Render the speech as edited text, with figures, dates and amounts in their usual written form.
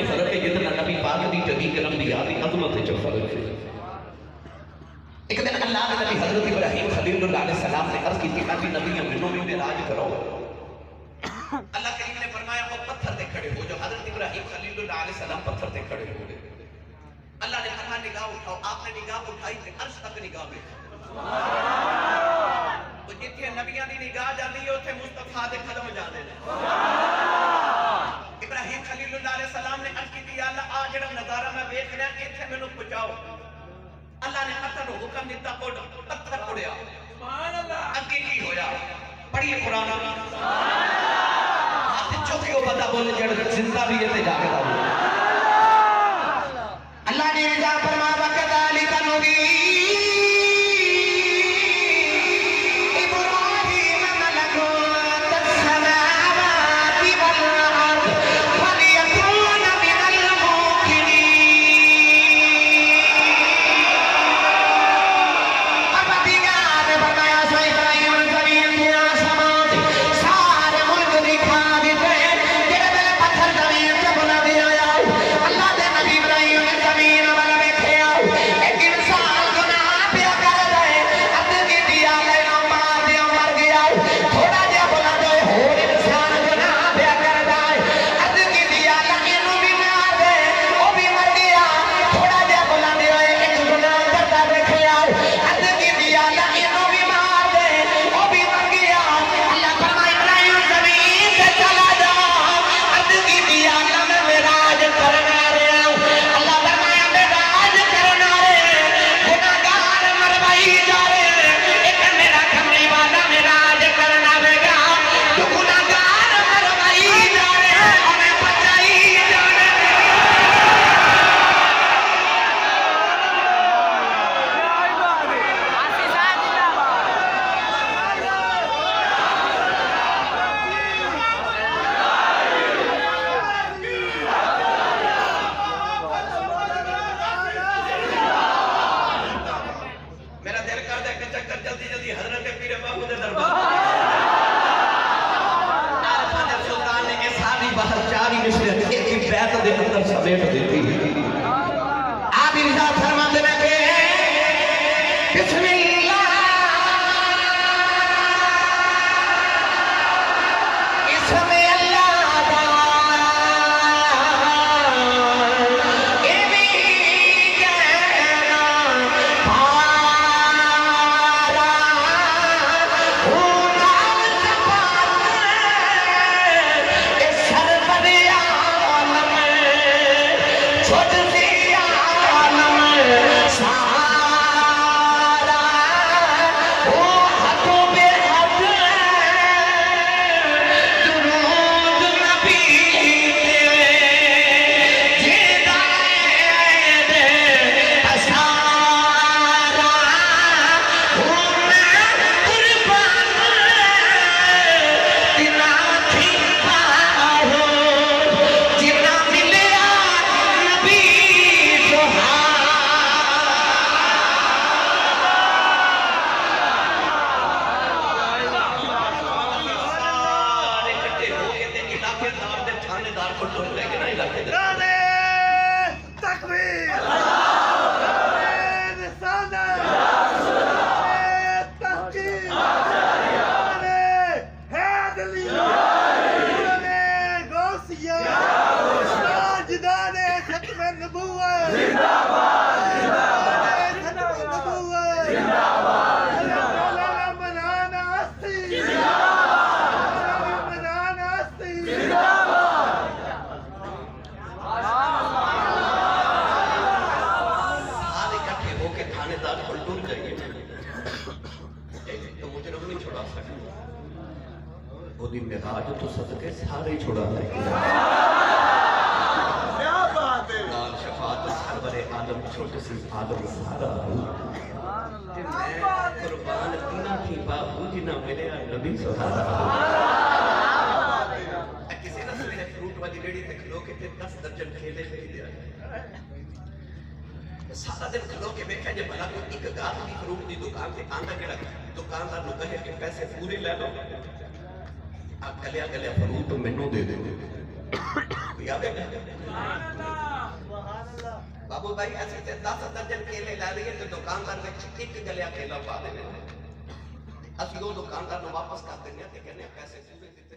फर्क है जितना नबी पाक दी जदी के अंबिया दी अजमत च फर्क है। एक दिन अल्लाह ने नबी हजरत इब्राहिम खलीलुल्लाह अलैहि सलाम ने अर्ज की थी मैं भी नबी हूं मैनू भी मेराज करो। अल्लाह करीम ने फरमाया वो पत्थर पे खड़े हो। जो हजरत इब्राहिम खलीलुल्लाह अलैहि सलाम पत्थर पे खड़े हो गए। अल्लाह ने फरमाया निगाह उठाओ। आपने निगाह उठाई तो अर्श तक निगाह गई। तो जिथे नबियां दी निगाह जाती है उथे मुस्तफा दे कदम जाते हैं। इब्राहिम खलीलुल्लाह अलैहि सलाम ने अर्ज की या अल्लाह आ जेड़ा नजारा मैं देख रहा इथे मैनू पहुंचाओ। अल्लाह ने पत्थर को हुक्म दिता उड़। पत्थर उड़या। सुभान अल्लाह। अगे की होया पढ़िए कुरान। हाथ चुकियो बंदा बोले जेड़ा जिंदा भी है ते जागदा हो। अल्लाह ने रजा फरमा वकदालिका नबी आज तो सदके सारे छुड़ा लेंगे। क्या बात है। लाल शफात सरवरे आलम छोटे सी आलम सारा कुर्बान तीना थी बाबू जिना मिले नबी सहारा। किसी ने सवेरे फ्रूट वाली रेड़ी ते खलो के 10 दर्जन केले खरीदे सारा दिन खलो के देखा जे भला कोई एक गाहक की फ्रूट की दुकान से आंदा केड़ा दुकानदार नु कहे कि पैसे पूरे ले लो आ गलिया गलिया फ्रूट मैनू दे दे कोई आवेगा? बाबू भाई ऐसे 10 दर्जन केले ला लिए तो दुकानदार में एक गलिया केला पा देवे। असि वो दुकानदार नु वापस कर देंगे ते कहने पैसे पूरे दिते।